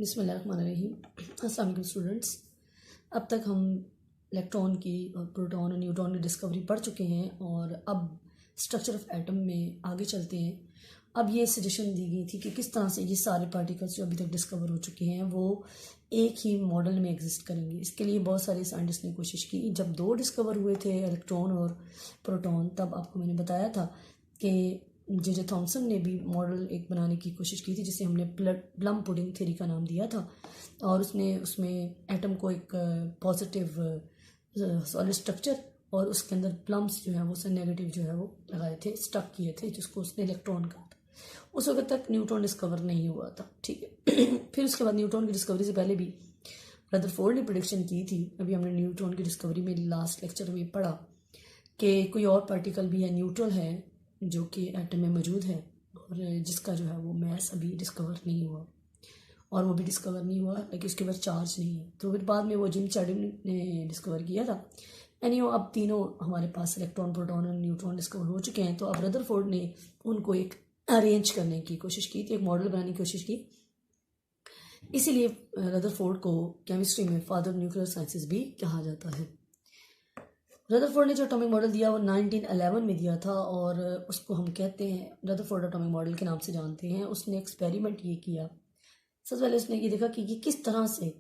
बिस्मिल्लाहिर्रहमानिर्रहीम। अस्सलाम वालेकुम स्टूडेंट्स। अब तक हम इलेक्ट्रॉन की और प्रोटॉन और न्यूट्रॉन की डिस्कवरी पढ़ चुके हैं और अब स्ट्रक्चर ऑफ एटम में आगे चलते हैं। अब ये सजेशन दी गई थी कि किस तरह से ये सारे पार्टिकल्स जो अभी तक डिस्कवर हो चुके हैं वो एक ही मॉडल में एग्जिस्ट करेंगे। इसके लिए बहुत सारे साइंटिस्ट ने कोशिश की। जब दो डिस्कवर हुए थे इलेक्ट्रॉन और प्रोटॉन, तब आपको मैंने बताया था कि जे थॉमसन ने भी मॉडल एक बनाने की कोशिश की थी जिसे हमने प्लम पुडिंग थ्योरी का नाम दिया था। और उसने उसमें एटम को एक पॉजिटिव सॉलिड स्ट्रक्चर और उसके अंदर प्लम्स जो है वो नेगेटिव जो है वो लगाए थे, स्टक किए थे, जिसको उसने इलेक्ट्रॉन कहा था। उस वक्त तक न्यूट्रॉन डिस्कवर नहीं हुआ था, ठीक है। फिर उसके बाद न्यूट्रॉन की डिस्कवरी से पहले भी रदरफोर्ड ने प्रेडिक्शन की थी। अभी हमने न्यूट्रॉन की डिस्कवरी में लास्ट लेक्चर में पढ़ा कि कोई और पार्टिकल भी है, न्यूट्रल है, जो कि एटम में मौजूद है और जिसका जो है वो मैस अभी डिस्कवर नहीं हुआ, और वो भी डिस्कवर नहीं हुआ लेकिन उसके बाद चार्ज नहीं है। तो फिर बाद में वो जिम चैडविक ने डिस्कवर किया था। अब तीनों हमारे पास इलेक्ट्रॉन, प्रोटॉन और न्यूट्रॉन डिस्कवर हो चुके हैं। तो अब रदरफोर्ड ने उनको एक अरेंज करने की कोशिश की थी, एक मॉडल बनाने की कोशिश की। इसीलिए रदरफोर्ड को केमिस्ट्री में फादर ऑफ न्यूक्लियर साइंसेस भी कहा जाता है। रदरफोर्ड ने जो एटॉमिक मॉडल दिया वो 1911 में दिया था और उसको हम कहते हैं रदरफोर्ड एटॉमिक मॉडल के नाम से जानते हैं। उसने एक्सपेरिमेंट ये किया। सबसे पहले उसने ये देखा कि ये किस तरह से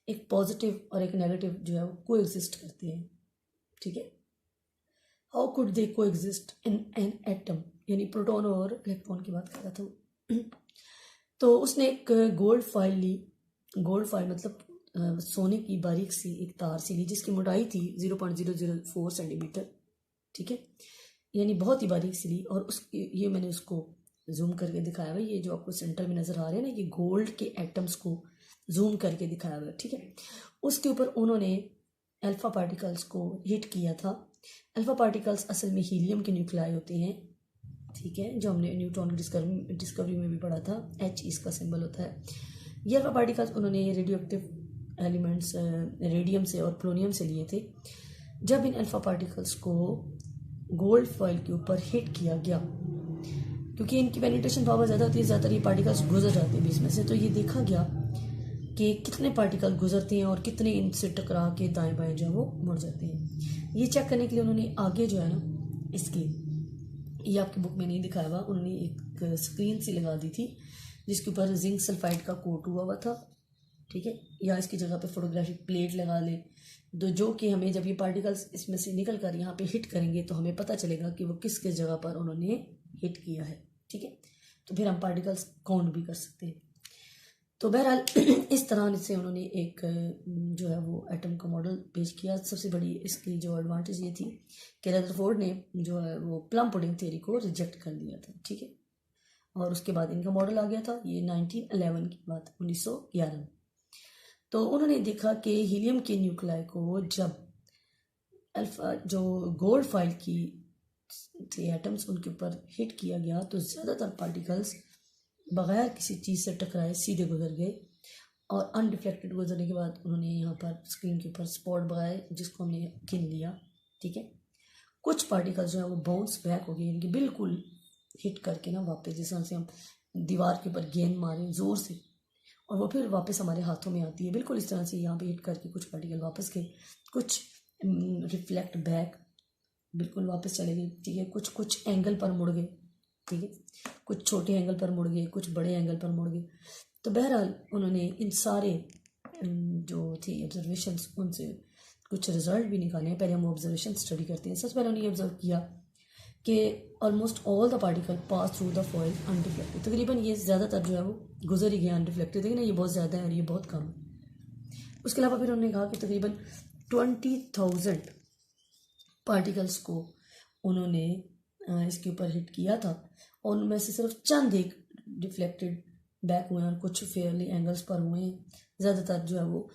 एक पॉजिटिव और एक नेगेटिव जो है वो को एग्जिस्ट करते हैं, ठीक है। हाउ कुड दे को एग्जिस्ट इन एन एटम, यानी प्रोटॉन और इलेक्ट्रॉन की बात कर रहा था। तो उसने एक गोल्ड फाइल ली। गोल्ड फाइल मतलब सोने की बारीक सी एक तार सी ली जिसकी मोटाई थी 0.004 सेंटीमीटर, ठीक है, यानी बहुत ही बारीक सी ली। और उसकी ये मैंने उसको जूम करके दिखाया हुआ, ये जो आपको सेंटर में नज़र आ रहे हैं ना, ये गोल्ड के एटम्स को जूम करके दिखाया हुआ है, ठीक है। उसके ऊपर उन्होंने अल्फा पार्टिकल्स को हिट किया था। अल्फा पार्टिकल्स असल में हीलियम के न्यूक्लियाई होते हैं, ठीक है, जो हमने न्यूट्रॉन की डिस्कवरी में भी पढ़ा था। H इसका सिंबल होता है। ये अल्फा पार्टिकल्स उन्होंने रेडियो एक्टिव एलिमेंट्स रेडियम से और प्लोनियम से लिए थे। जब इन अल्फा पार्टिकल्स को गोल्ड फॉइल के ऊपर हिट किया गया, क्योंकि इनकी पेनिट्रेशन पावर ज़्यादा होती है, ज़्यादातर ये पार्टिकल्स गुजर जाते हैं बीच में से, तो ये देखा गया कि कितने पार्टिकल गुजरते हैं और कितने इनसे टकरा के दाएं बाएं जो है वो मुड़ जाते हैं। ये चेक करने के लिए उन्होंने आगे जो है ना इसकी, ये आपकी बुक में नहीं दिखाया हुआ, उन्होंने एक स्क्रीन सी लगा दी थी जिसके ऊपर जिंक सल्फाइड का कोट हुआ था, ठीक है, या इसकी जगह पे फोटोग्राफिक प्लेट लगा ले, तो जो कि हमें जब ये पार्टिकल्स इसमें से निकल कर यहाँ पे हिट करेंगे तो हमें पता चलेगा कि वो किस किस जगह पर उन्होंने हिट किया है, ठीक है। तो फिर हम पार्टिकल्स काउंट भी कर सकते हैं। तो बहरहाल इस तरह से उन्होंने एक जो है वो एटम का मॉडल पेश किया। सबसे बड़ी इसकी जो एडवांटेज ये थी कि रदरफोर्ड ने जो है वो प्लम पुडिंग थ्योरी को रिजेक्ट कर दिया था, ठीक है। और उसके बाद इनका मॉडल आ गया था, ये 1911 की बात, 1911। तो उन्होंने देखा कि हीलियम के न्यूक्लियाई को जब अल्फा जो गोल्ड फाइल की थे एटम्स उनके ऊपर हिट किया गया तो ज़्यादातर पार्टिकल्स बगैर किसी चीज़ से टकराए सीधे गुजर गए। और अनडिफ्लेक्टेड गुजरने के बाद उन्होंने यहाँ पर स्क्रीन के ऊपर स्पॉट लगाए जिसको हमने गिन लिया, ठीक है। कुछ पार्टिकल्स जो है वो बाउंस बैक हो गए, यानी कि बिल्कुल हिट करके ना वापस, जिस तरह से हम दीवार के ऊपर गेंद मारें ज़ोर से और वो फिर वापस हमारे हाथों में आती है, बिल्कुल इस तरह से यहाँ पे हिट करके कुछ पार्टिकल वापस गए, कुछ रिफ्लेक्ट बैक बिल्कुल वापस चले गए, ठीक है। कुछ कुछ एंगल पर मुड़ गए, ठीक है, कुछ छोटे एंगल पर मुड़ गए, कुछ बड़े एंगल पर मुड़ गए। तो बहरहाल उन्होंने इन सारे जो थे ऑब्जर्वेशंस उनसे कुछ रिजल्ट भी निकाले हैं। पहले हम ऑब्जर्वेशन स्टडी करते हैं। सबसे पहले उन्होंने ऑब्जर्व किया कि almost all the particle pass through the foil unreflected. तकरीबन ये ज़्यादातर जो है वो गुजर ही गया अनरिफ्लेक्टेड, देखिए ना, ये बहुत ज़्यादा है और ये बहुत कम है। उसके अलावा फिर उन्होंने कहा कि तकरीबन 20,000 पार्टिकल्स को उन्होंने इसके ऊपर हिट किया था और उनमें से सिर्फ चंद एक डिफ्लेक्टेड बैक हुए हैं और कुछ फेयरली एंगल्स पर हुए हैं, ज़्यादातर जो है वो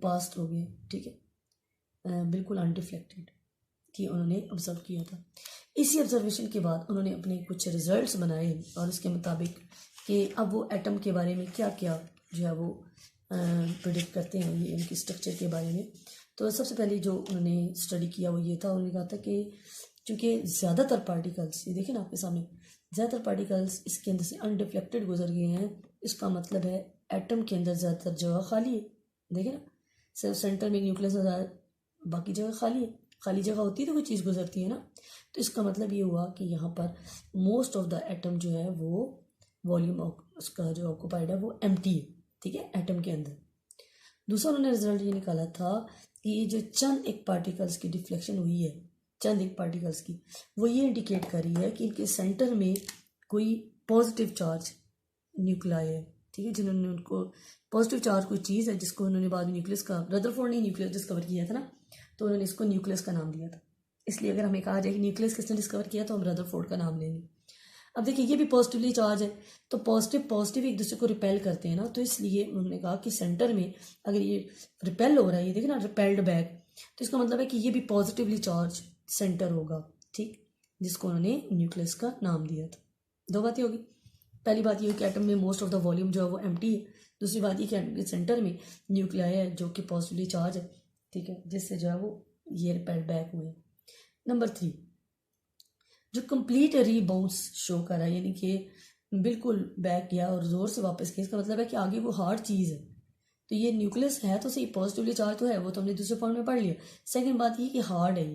पास हो गए, ठीक है, बिल्कुल अनडिफ्लेक्टेड कि उन्होंने ऑब्जर्व किया था। इसी ऑब्जर्वेशन के बाद उन्होंने अपने कुछ रिजल्ट्स बनाए और उसके मुताबिक कि अब वो एटम के बारे में क्या क्या जो है वो प्रेडिक्ट करते हैं, ये उनकी स्ट्रक्चर के बारे में। तो सबसे पहले जो उन्होंने स्टडी किया वो ये था, उन्होंने कहा था कि चूँकि ज़्यादातर पार्टिकल्स, ये देखिए ना आपके सामने, ज़्यादातर पार्टिकल्स इसके अंदर से अनडिफ्लेक्टेड गुजर गए हैं इसका मतलब है एटम के अंदर ज़्यादातर जगह खाली है। देखें ना, सिर्फ सेंटर में न्यूक्लियस नजर आया, बाकी जगह खाली है। खाली जगह होती है तो कोई चीज़ गुजरती है ना। तो इसका मतलब ये हुआ कि यहाँ पर मोस्ट ऑफ द एटम जो है वो वॉल्यूम उसका जो ऑक्यूपाइड है वो एम्प्टी है, ठीक है, एटम के अंदर। दूसरा उन्होंने रिजल्ट ये निकाला था कि ये जो चंद एक पार्टिकल्स की डिफ्लेक्शन हुई है, चंद एक पार्टिकल्स की, वो ये इंडिकेट कर रही है कि इनके सेंटर में कोई पॉजिटिव चार्ज न्यूक्लियाई है, ठीक है, जिन्होंने उनको पॉजिटिव चार्ज कोई चीज़ है जिसको उन्होंने बाद में न्यूक्लियस का, रदरफोर्ड ने न्यूक्लियस डिस्कवर किया था ना, तो उन्होंने इसको न्यूक्लियस का नाम दिया था। इसलिए अगर हमें कहा जाए कि न्यूक्लियस किसने डिस्कवर किया तो हम रदरफोर्ड का नाम लेंगे। अब देखिए ये भी पॉजिटिवली चार्ज है, तो पॉजिटिव पॉजिटिव एक दूसरे को रिपेल करते हैं ना, तो इसलिए उन्होंने कहा कि सेंटर में अगर ये रिपेल हो रहा है, ये देखिए ना, रिपेल्ड बैक, तो इसका मतलब है कि ये भी पॉजिटिवली चार्ज सेंटर होगा, ठीक, जिसको उन्होंने न्यूक्लियस का नाम दिया था। दो बातें होगी, पहली बात ये कि एटम में मोस्ट ऑफ द वॉल्यूम जो है वो एम्प्टी है, दूसरी बात ये कि एटम के सेंटर में न्यूक्लियाई है जो कि पॉजिटिवली चार्ज है, ठीक है, जिससे जो है वो ये रिपेल्ड बैक हुए। नंबर 3, जो कंप्लीट रीबाउंस शो कर रहा है, यानी कि बिल्कुल बैक गया और जोर से वापस गया, इसका मतलब है कि आगे वो हार्ड चीज़ है। तो ये न्यूक्लियस है तो सही, पॉजिटिवली चार्ज तो है, वो तो हमने दूसरे पॉइंट में पढ़ लिया। सेकंड बात ये कि हार्ड है,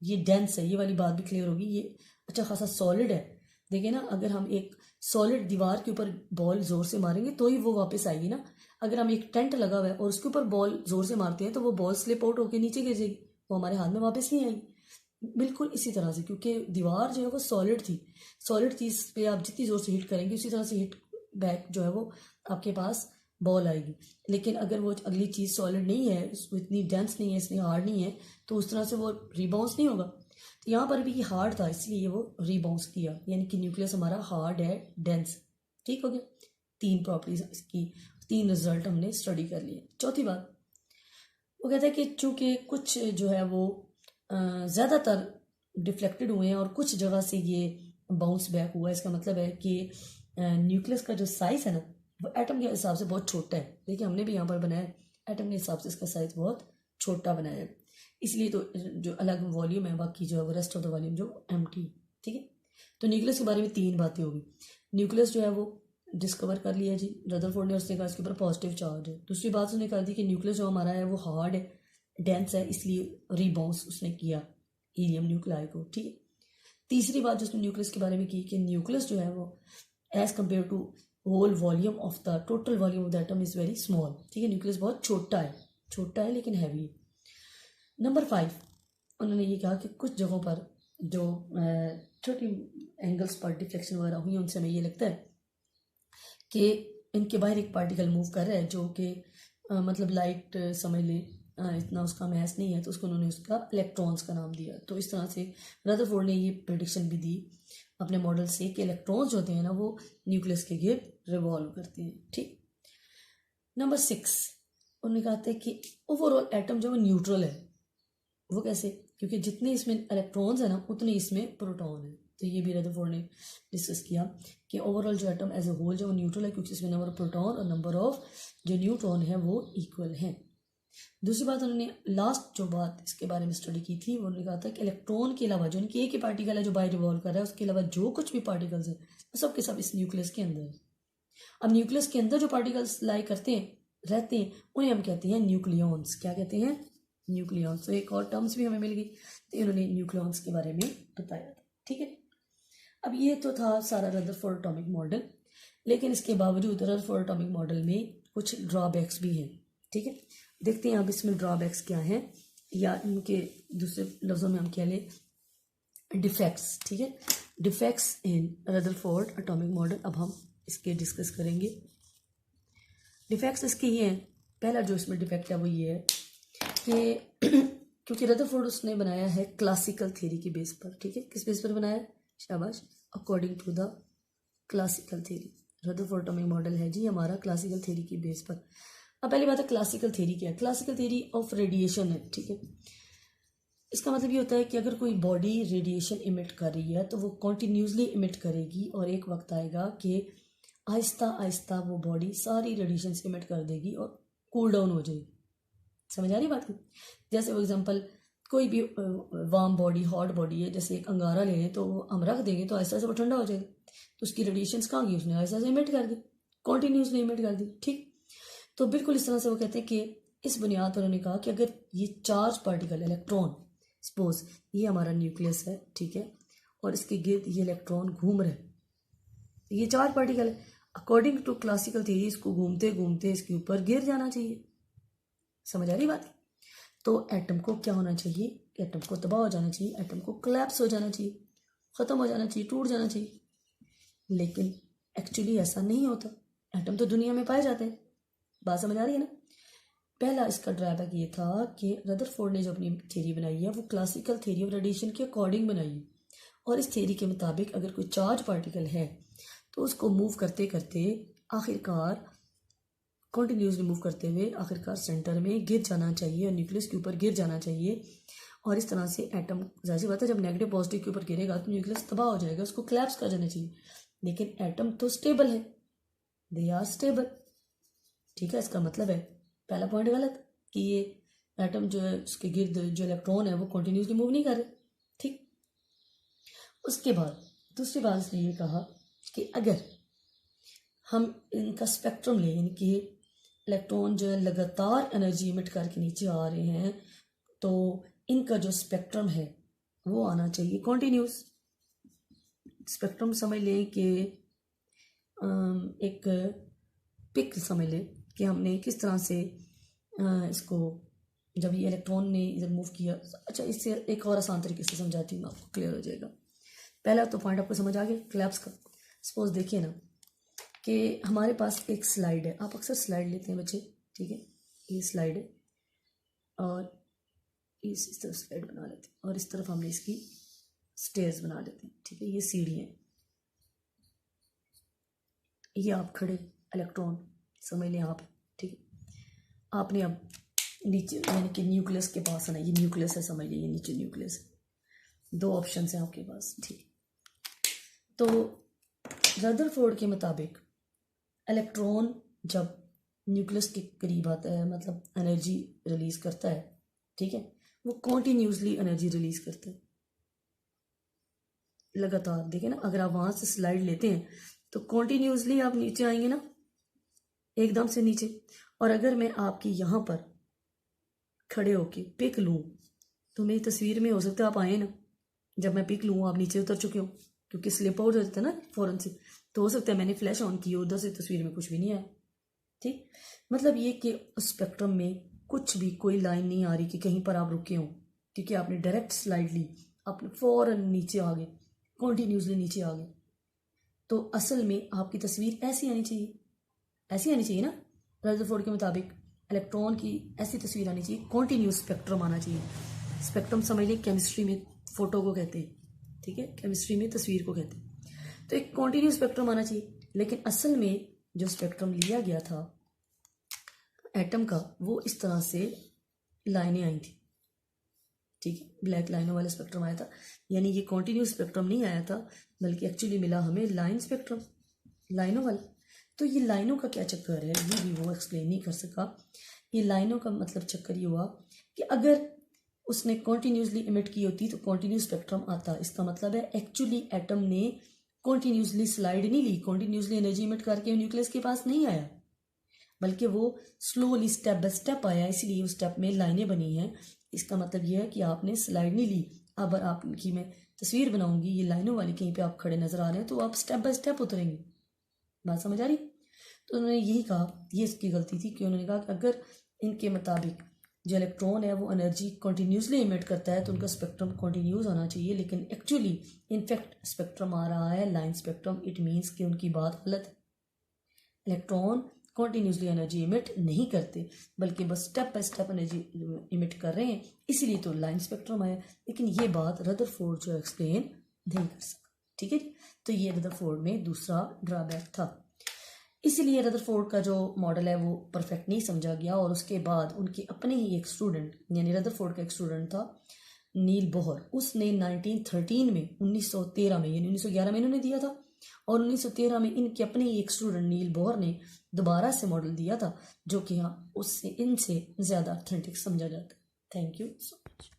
ये डेंस है, ये वाली बात भी क्लियर होगी, ये अच्छा खासा सॉलिड है। देखिए ना, अगर हम एक सॉलिड दीवार के ऊपर बॉल जोर से मारेंगे तो ही वो वापस आएगी ना। अगर हम एक टेंट लगा हुआ है और उसके ऊपर बॉल जोर से मारते हैं तो वो बॉल स्लिप आउट होकर नीचे गिर जाएगी, वो हमारे हाथ में वापस नहीं आएगी। बिल्कुल इसी तरह से, क्योंकि दीवार जो है वो सॉलिड थी, सॉलिड चीज़ पे आप जितनी ज़ोर से हिट करेंगे उसी तरह से हिट बैक जो है वो आपके पास बॉल आएगी। लेकिन अगर वो अगली चीज़ सॉलिड नहीं है, इतनी डेंस नहीं है, इतनी हार्ड नहीं है, तो उस तरह से वो रीबाउंस नहीं होगा। तो यहाँ पर भी ये हार्ड था इसलिए वो रीबाउंस किया, यानी कि न्यूक्लियस हमारा हार्ड है, डेंस। ठीक हो गया, 3 प्रॉपर्टीज इसकी, 3 रिजल्ट हमने स्टडी कर लिए। चौथी बात वो कहता है कि चूंकि कुछ जो है वो ज़्यादातर डिफ्लेक्टेड हुए हैं और कुछ जगह से ये बाउंस बैक हुआ है, इसका मतलब है कि न्यूक्लियस का जो साइज़ है ना वो एटम के हिसाब से बहुत छोटा है। देखिए हमने भी यहाँ पर बनाया एटम के हिसाब से इसका साइज़ बहुत छोटा बनाया है, इसलिए तो जो अलग वॉल्यूम है, बाकी जो है वो रेस्ट ऑफ द वॉल्यूम जो एम्प्टी, ठीक है। तो न्यूक्लियस के बारे में 3 बातें होगी। न्यूक्लियस जो है वो डिस्कवर कर लिया जी रदरफोर्ड ने, उसने कहा इसके ऊपर पॉजिटिव चार्ज है। दूसरी बात उसने कहा दी कि न्यूक्लियस जो हमारा है वो हार्ड है, डेंस है, इसलिए रीबाउंस उसने किया हीलियम न्यूक्लियाई को, ठीक है। तीसरी बात जो उसने न्यूक्लियस के बारे में की कि न्यूक्लियस जो है वो as compare to whole volume of the total volume of the atom is very small, ठीक है, न्यूक्लियस बहुत छोटा है लेकिन हैवी है। नंबर 5 उन्होंने ये कहा कि कुछ जगहों पर जो छोटी एंगल्स पर डिफ्लेक्शन वगैरह हुई उनसे हमें ये लगता है कि इनके बाहर एक पार्टिकल मूव कर रहा है जो कि मतलब लाइट समझ ले, इतना उसका मैस नहीं है, तो उसको उन्होंने उसका इलेक्ट्रॉन्स का नाम दिया। तो इस तरह से रदरफोर्ड ने ये प्रेडिक्शन भी दी अपने मॉडल से कि इलेक्ट्रॉन्स होते हैं ना वो न्यूक्लियस के गिर्द रिवॉल्व करते हैं, ठीक। नंबर 6 उन्होंने कहा था कि ओवरऑल एटम जो है न्यूट्रल है। वो कैसे? क्योंकि जितने इसमें इलेक्ट्रॉन्स है ना उतने इसमें प्रोटॉन है। तो ये भी रदरफोर्ड ने डिस्कस किया कि ओवरऑल जो एटम एज ए होल जो न्यूट्रल है, क्योंकि इसमें नंबर ऑफ प्रोटॉन और नंबर ऑफ जो न्यूट्रॉन है वो इक्वल है। दूसरी बात उन्होंने लास्ट जो बात इसके बारे में स्टडी की थी वो उन्होंने कहा था कि इलेक्ट्रॉन के अलावा जो उनकी एक ही पार्टिकल है जो बाहर रिवॉल्व कर रहा है, उसके अलावा जो कुछ भी पार्टिकल्स है वो सब के सब इस न्यूक्लियस के अंदर है। अब न्यूक्लियस के अंदर जो पार्टिकल्स लाई करते हैं रहते हैं उन्हें हम कहते हैं न्यूक्लियॉन्स। क्या कहते हैं? न्यूक्लियॉन्स। तो एक और टर्म्स भी हमें मिल गई, तो इन्होंने न्यूक्लियॉन्स के बारे में बताया था, ठीक है। अब ये तो था सारा रदरफोर्ड एटॉमिक मॉडल, लेकिन इसके बावजूद रदरफोर्ड एटॉमिक मॉडल में कुछ ड्रॉबैक्स भी हैं, ठीक है। देखते हैं अब इसमें ड्रॉबैक्स क्या हैं, या इनके दूसरे लफ्ज़ों में हम कह लें डिफेक्ट्स, ठीक है। Defects in Rutherford atomic model अब हम इसके डिस्कस करेंगे। डिफेक्ट्स इसके ये हैं, पहला जो इसमें डिफेक्ट है वो ये है कि क्योंकि रदरफोर्ड उसने बनाया है क्लासिकल थ्योरी की बेस पर, ठीक है। किस बेस पर बनाया है? शाबाश, according to the classical theory. Rutherford atomic model है जी हमारा क्लासिकल थ्योरी की बेस पर। अब पहली बात है क्लासिकल थ्योरी क्या है? क्लासिकल थ्योरी ऑफ रेडिएशन है, ठीक है। इसका मतलब ये होता है कि अगर कोई बॉडी रेडिएशन इमिट कर रही है तो वो कॉन्टिन्यूसली इमिट करेगी और एक वक्त आएगा कि आहिस्ता आहिस्ता वो बॉडी सारी रेडिएशन इमिट कर देगी और कूल डाउन हो जाएगी। समझ आ रही बात की? जैसे फॉर एग्जांपल कोई भी वार्म बॉडी, हॉट बॉडी है, जैसे एक अंगारा ले लें तो हम रख देंगे तो आहिस्ता से वो ठंडा हो जाएगा, तो उसकी रेडिएशंस कहाँ गई? उसने आहिस्ता से इमिट कर दी, कॉन्टीन्यूसली इमिट कर दी। ठीक, तो बिल्कुल इस तरह से वो कहते हैं कि इस बुनियाद पर उन्होंने कहा कि अगर ये चार्ज पार्टिकल इलेक्ट्रॉन, सपोज ये हमारा न्यूक्लियस है, ठीक है, और इसके गिर्द ये इलेक्ट्रॉन घूम रहे हैं, ये चार्ज पार्टिकल है, अकॉर्डिंग टू क्लासिकल थ्योरी इसको घूमते घूमते इसके ऊपर गिर जाना चाहिए। समझ आ रही बात? तो एटम को क्या होना चाहिए? एटम को तबाह हो जाना चाहिए, एटम को कोलैप्स हो जाना चाहिए, ख़त्म हो जाना चाहिए, टूट जाना चाहिए। लेकिन एक्चुअली ऐसा नहीं होता। एटम तो दुनिया में पाए जाते हैं। बात समझ आ रही है ना? पहला इसका ड्रॉबैक ये था कि रदरफोर्ड ने जो अपनी थ्योरी बनाई है वो क्लासिकल थ्योरी ऑफ रेडिएशन के अकॉर्डिंग बनाई है, और इस थ्योरी के मुताबिक अगर कोई चार्ज पार्टिकल है तो उसको मूव करते करते आखिरकार कॉन्टिन्यूसली मूव करते हुए आखिरकार सेंटर में गिर जाना चाहिए और न्यूक्लियस के ऊपर गिर जाना चाहिए। और इस तरह से एटम, जाहिर सी बात है, जब नेगेटिव पॉजिटिव के ऊपर गिरेगा तो न्यूक्लियस तबाह हो जाएगा, उसको कोलैप्स कर जाना चाहिए। लेकिन एटम तो स्टेबल है, दे आर स्टेबल। ठीक है, इसका मतलब है पहला पॉइंट गलत कि ये एटम जो है उसके गिर्द जो इलेक्ट्रॉन है वो कॉन्टिन्यूसली मूव नहीं कर रहे। ठीक, उसके बाद दूसरी बात इसने ये कहा कि अगर हम इनका स्पेक्ट्रम लें, इनके इलेक्ट्रॉन जो है लगातार एनर्जी इमिट करके नीचे आ रहे हैं, तो इनका जो स्पेक्ट्रम है वो आना चाहिए कॉन्टिन्यूस। स्पेक्ट्रम समझ लें कि एक पिक समझ लें कि हमने किस तरह से इसको, जब ये इलेक्ट्रॉन ने इधर मूव किया। अच्छा, इससे एक और आसान तरीके से समझाती हूँ, आपको क्लियर हो जाएगा। पहला तो पॉइंट आपको समझ आ गया कोलैप्स का। सपोज देखिए ना कि हमारे पास एक स्लाइड है, आप अक्सर स्लाइड लेते हैं बच्चे, ठीक है, ये स्लाइड है और इस तरफ स्लाइड बना लेते हैं और इस तरफ हमने इसकी स्टेयर्स बना लेते हैं। ठीक है, ये सीढ़ी है, ये आप खड़े इलेक्ट्रॉन समझ लें आप। ठीक है, आपने अब नीचे यानी कि न्यूक्लियस के पास आना, ये न्यूक्लियस है, समझ लीजिए नीचे न्यूक्लियस है, दो ऑप्शन हैं आपके पास। ठीक, तो रदरफोर्ड के मुताबिक इलेक्ट्रॉन जब न्यूक्लियस के करीब आता है, मतलब एनर्जी रिलीज करता है, ठीक है, वो कॉन्टिन्यूसली एनर्जी रिलीज करता है लगातार। देखिए ना, अगर आप वहां से स्लाइड लेते हैं तो कॉन्टिन्यूसली आप नीचे आएंगे ना, एकदम से नीचे। और अगर मैं आपकी यहाँ पर खड़े होके पिक लूँ तो मेरी तस्वीर में हो सकता है आप आए ना, जब मैं पिक लूँ आप नीचे उतर चुके हो, क्योंकि स्लिप आउट हो जाता है ना फौरन से, तो हो सकता है मैंने फ्लैश ऑन की, उधर से तस्वीर में कुछ भी नहीं आया। ठीक, मतलब ये कि स्पेक्ट्रम में कुछ भी कोई लाइन नहीं आ रही कि कहीं पर आप रुके हो, क्योंकि आपने डायरेक्ट स्लाइड ली, आपने फौरन नीचे आ गए, कॉन्टिन्यूसली नीचे आ गए। तो असल में आपकी तस्वीर ऐसी आनी चाहिए, ऐसी आनी चाहिए ना रदरफोर्ड के मुताबिक। इलेक्ट्रॉन की ऐसी तस्वीर आनी चाहिए, कॉन्टिन्यूस स्पेक्ट्रम आना चाहिए। स्पेक्ट्रम समझ लें केमिस्ट्री में फोटो को कहते हैं, ठीक है, केमिस्ट्री में तस्वीर को कहते हैं। तो एक कॉन्टिन्यूस स्पेक्ट्रम आना चाहिए। लेकिन असल में जो स्पेक्ट्रम लिया गया था एटम का, वो इस तरह से लाइनें आई थी। ठीक है, ब्लैक लाइनों वाला स्पेक्ट्रम आया था, यानी ये कॉन्टिन्यूस स्पेक्ट्रम नहीं आया था, बल्कि एक्चुअली मिला हमें लाइन स्पेक्ट्रम, लाइनों वाला। तो ये लाइनों का क्या चक्कर है, ये भी वो एक्सप्लेन नहीं कर सका। ये लाइनों का मतलब चक्कर ये हुआ कि अगर उसने कॉन्टिन्यूसली इमिट की होती तो कॉन्टिन्यूस स्पेक्ट्रम आता। इसका मतलब है एक्चुअली एटम ने कॉन्टिन्यूसली स्लाइड नहीं ली, कॉन्टिन्यूसली एनर्जी इमिट करके न्यूक्लियस के पास नहीं आया, बल्कि वो स्लोली स्टेप बाय स्टेप आया, इसलिए उस स्टेप में लाइनें बनी हैं। इसका मतलब यह है कि आपने स्लाइड नहीं ली। अब आपकी मैं तस्वीर बनाऊंगी, ये लाइनों वाली कहीं पे आप खड़े नजर आ रहे हैं, तो आप स्टेप बाय स्टेप उतरेंगे। बात समझ आ रही? तो उन्होंने यही कहा, ये इसकी गलती थी कि उन्होंने कहा कि अगर इनके मुताबिक जो इलेक्ट्रॉन है वो एनर्जी कंटिन्यूसली इमिट करता है तो उनका स्पेक्ट्रम कंटिन्यूस आना चाहिए, लेकिन एक्चुअली इनफैक्ट स्पेक्ट्रम आ रहा है लाइन स्पेक्ट्रम। इट मीन्स कि उनकी बात गलत है। इलेक्ट्रॉन कंटिन्यूसली एनर्जी इमिट नहीं करते, बल्कि बस step by step energy emit कर रहे हैं, इसीलिए तो लाइन स्पेक्ट्रम आया। लेकिन ये बात रदरफोर्ड जो एक्सप्लेन नहीं कर सका। ठीक है जी, तो ये रदरफोर्ड में दूसरा ड्रॉबैक था। इसीलिए रदरफोर्ड का जो मॉडल है वो परफेक्ट नहीं समझा गया। और उसके बाद उनके अपने ही एक स्टूडेंट, यानी रदरफोर्ड का एक स्टूडेंट था नील बोहर, उसने 1913 में 1913 में यानी 1911 में इन्होंने दिया था, और 1913 में इनके अपने ही एक स्टूडेंट नील बोहर ने दोबारा से मॉडल दिया था, जो कि हाँ उससे इनसे ज़्यादा ऑथेंटिक समझा जाता है। Thank you so much.